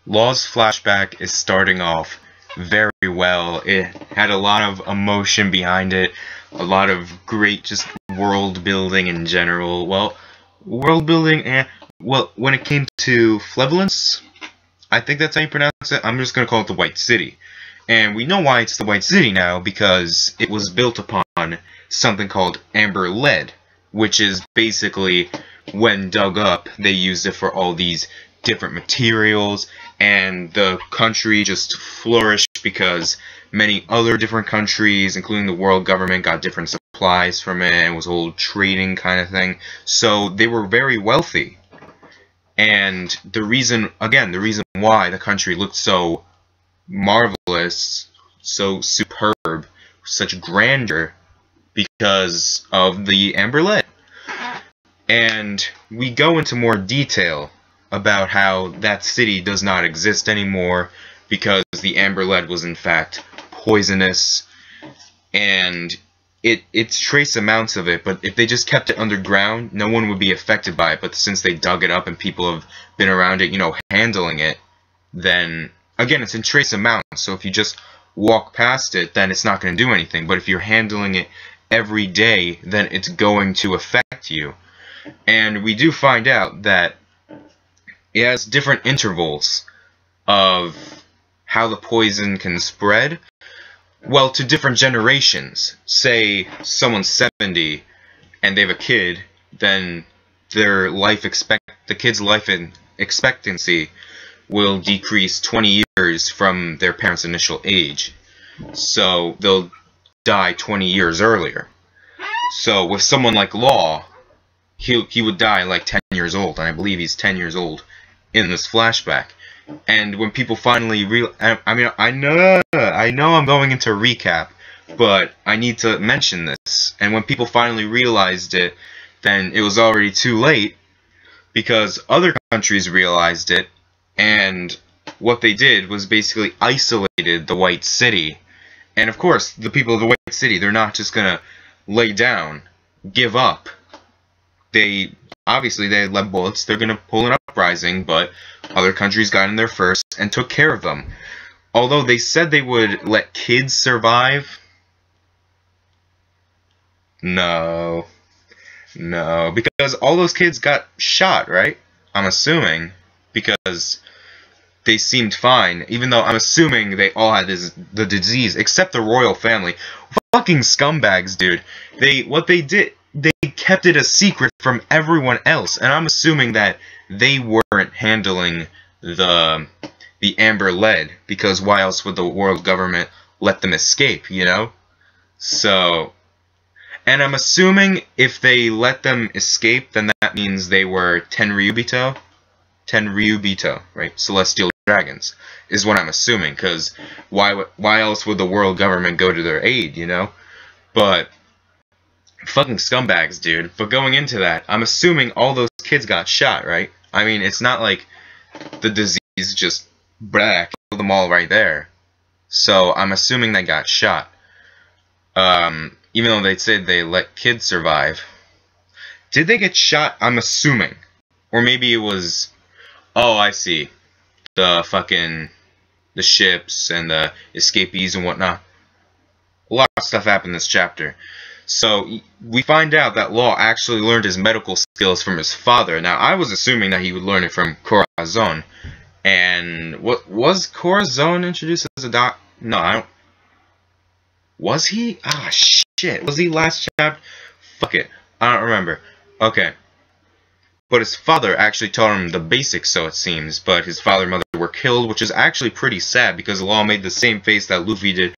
Law's flashback is starting off very well. It had a lot of emotion behind it, a lot of great just world building in general. Well, world building, well, when it came to Flevolence, I think that's how you pronounce it. I'm just going to call it the White City. And we know why it's the White City now, because it was built upon something called amber lead, which is basically, when dug up, they used it for all these different materials, and the country just flourished because many other different countries, including the world government, got different supplies from it, and it was a whole trading kind of thing. So they were very wealthy. And the reason why the country looked so marvelous, so superb, such grandeur, because of the amber lead. And we go into more detail about how that city does not exist anymore because the amber lead was in fact poisonous, and it's trace amounts of it, but if they just kept it underground, no one would be affected by it. But since they dug it up and people have been around it, handling it, then again, it's in trace amounts, so if you just walk past it, then it's not going to do anything. But if you're handling it every day, then it's going to affect you. And we do find out that it has different intervals of how the poison can spread. Well, to different generations. Say someone's 70 and they have a kid, then their the kid's life expectancy will decrease 20 years from their parents' initial age. So they'll die 20 years earlier. So with someone like Law, he would die like 10 years old, and I believe he's 10 years old in this flashback. And when people finally I know I'm going into recap, but I need to mention this. And when people finally realized it, then it was already too late, because other countries realized it, and what they did was basically isolated the White City. And of course, the people of the White City, they're not just gonna lay down, give up. Obviously they had lead bullets, they're gonna pull an uprising, but other countries got in there first and took care of them. Although they said they would let kids survive. No, because all those kids got shot, right? I'm assuming, because they seemed fine, even though I'm assuming they all had the disease, except the royal family. Fucking scumbags, dude. What they did, they kept it a secret from everyone else, and I'm assuming that they weren't handling the amber lead, because why else would the world government let them escape, So, and I'm assuming if they let them escape, then that means they were Tenryubito, right? Celestial dragons, is what I'm assuming, because why else would the world government go to their aid, But fucking scumbags, dude. But going into that, I'm assuming all those kids got shot, right? I mean, it's not like the disease just killed them all right there. So I'm assuming they got shot. Even though they said they let kids survive. Did they get shot? I'm assuming. Or maybe it was... Oh, I see. The ships and the escapees and whatnot. A lot of stuff happened in this chapter. So, we find out that Law actually learned his medical skills from his father. Now, I was assuming that he would learn it from Corazon. And, was Corazon introduced as a doc? No, I don't... Was he? Ah, shit. Was he last chapter? Fuck it. I don't remember. Okay. But his father actually taught him the basics, so it seems. But his father and mother were killed, which is actually pretty sad, because Law made the same face that Luffy did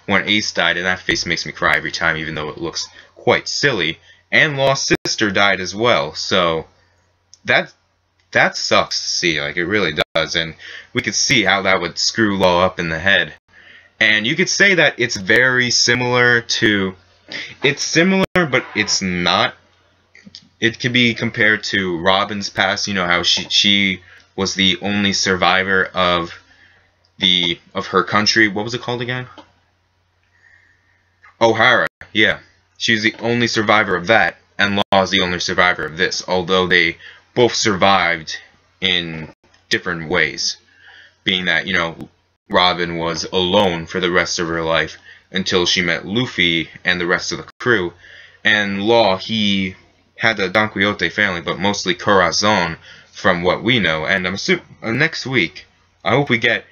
when Ace died, and that face makes me cry every time, even though it looks quite silly. And Law's sister died as well, so that sucks to see, like, it really does, and we could see how that would screw Law up in the head. And you could say that it's very similar to... It's similar, but it's not. It could be compared to Robin's past, how she was the only survivor of her country. What was it called again? O'Hara, yeah. She's the only survivor of that, and Law is the only survivor of this, although they both survived in different ways. being that, you know, Robin was alone for the rest of her life until she met Luffy and the rest of the crew. And Law, he had the Don Quixote family, but mostly Corazon, from what we know. And I'm assuming next week, I hope we get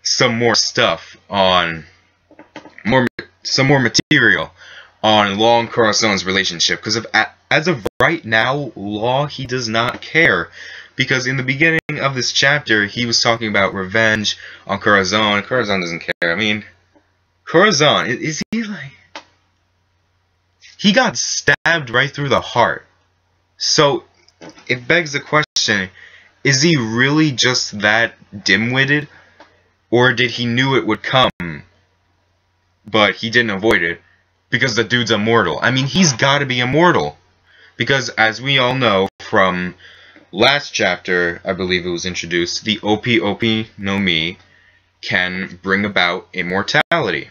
some more stuff on some more material on Law and Corazon's relationship. Because as of right now, Law, he does not care. Because in the beginning of this chapter, he was talking about revenge on Corazon. Corazon doesn't care. I mean, Corazon, is he like... He got stabbed right through the heart. So, it begs the question, is he really just that dim-witted? Or did he knew it would come, but he didn't avoid it? Because the dude's immortal. I mean, he's gotta be immortal. Because, as we all know from last chapter, I believe it was introduced, the OP no Mi can bring about immortality.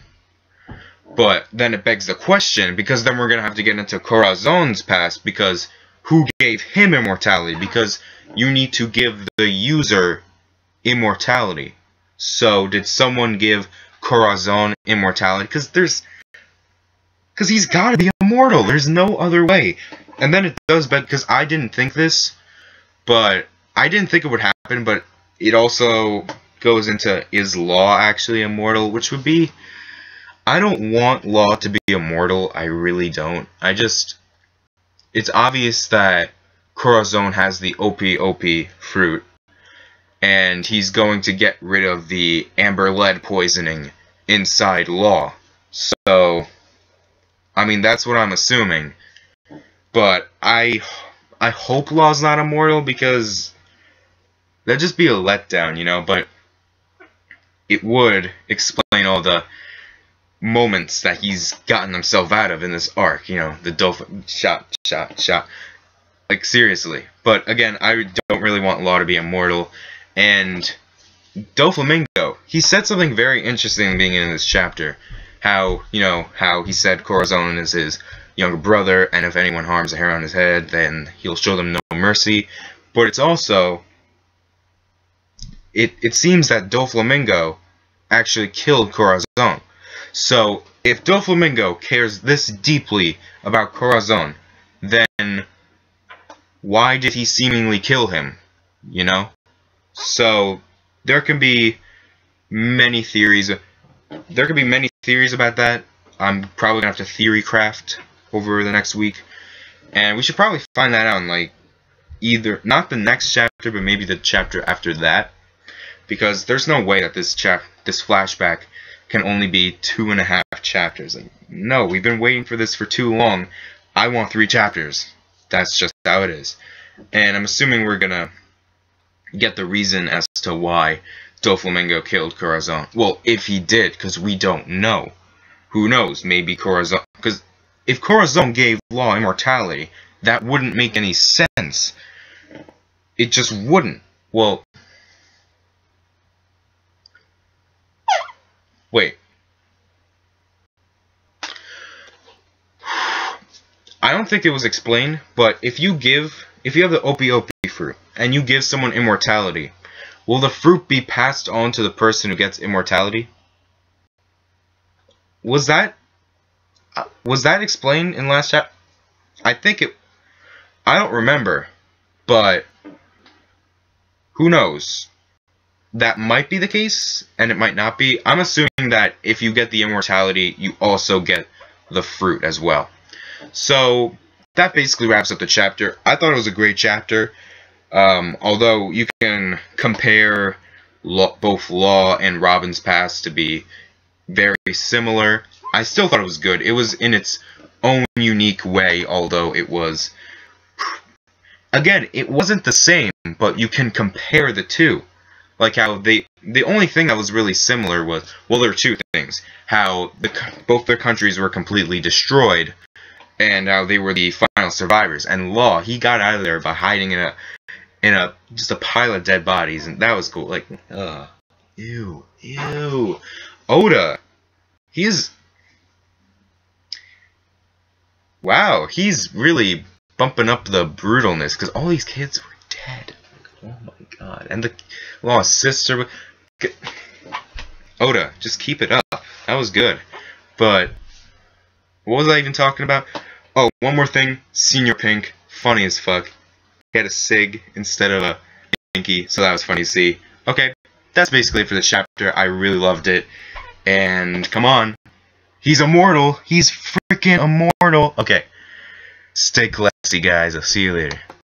But then it begs the question, because then we're going to have to get into Corazon's past, because who gave him immortality? Because you need to give the user immortality. So, did someone give Corazon immortality? Because he's got to be immortal. There's no other way. And then it does beg, because I didn't think this, but I didn't think it would happen, but it also goes into, is Law actually immortal? Which would be... I don't want Law to be immortal, I really don't. It's obvious that Corazon has the OP fruit, and he's going to get rid of the amber lead poisoning inside Law. So, I mean, that's what I'm assuming. But I hope Law's not immortal, because that'd just be a letdown, you know, but it would explain all the moments that he's gotten himself out of in this arc, you know, the dolphin shot. Like, seriously. But again, I don't really want Law to be immortal. And Doflamingo, he said something very interesting being in this chapter. How, you know, how he said Corazon is his younger brother, and if anyone harms a hair on his head, then he'll show them no mercy. But it's also, it seems that Doflamingo actually killed Corazon. So, if Doflamingo cares this deeply about Corazon, then why did he seemingly kill him? You know? So, there can be many theories. There could be many theories about that. I'm probably going to have to theory craft over the next week. And we should probably find that out in, like, either, not the next chapter, but maybe the chapter after that. Because there's no way that this flashback can only be 2.5 chapters. Like, no, we've been waiting for this for too long. I want 3 chapters. That's just how it is. And I'm assuming we're gonna get the reason as to why Doflamingo killed Corazon. Well, if he did, because we don't know. Who knows? Maybe Corazon... Because if Corazon gave Law immortality, that wouldn't make any sense. It just wouldn't. Well... Wait. I don't think it was explained, but if you have the OP fruit, and you give someone immortality, will the fruit be passed on to the person who gets immortality? Was that explained in last chapter? I don't remember, but who knows? That might be the case, and it might not be. I'm assuming that if you get the immortality, you also get the fruit as well. So, that basically wraps up the chapter. I thought it was a great chapter. Although you can compare both Law and Robin's past to be very similar, I still thought it was good. It was in its own unique way, although it was... Again, it wasn't the same, but you can compare the two. Like how the only thing that was really similar was, well, there were 2 things. How both their countries were completely destroyed, and how they were the final survivors. And Law, he got out of there by hiding in just a pile of dead bodies, and that was cool. Like, ew. Oda, wow, he's really bumping up the brutalness, because all these kids were dead. Oh my god. And the Law's sister, Oda, just keep it up. That was good. But what was I even talking about? Oh, one more thing. Senior Pink, funny as fuck. He had a sig instead of a pinky, so that was funny to see. Okay, that's basically it for this chapter. I really loved it. And come on. He's immortal. He's freaking immortal. Okay. Stay classy, guys. I'll see you later.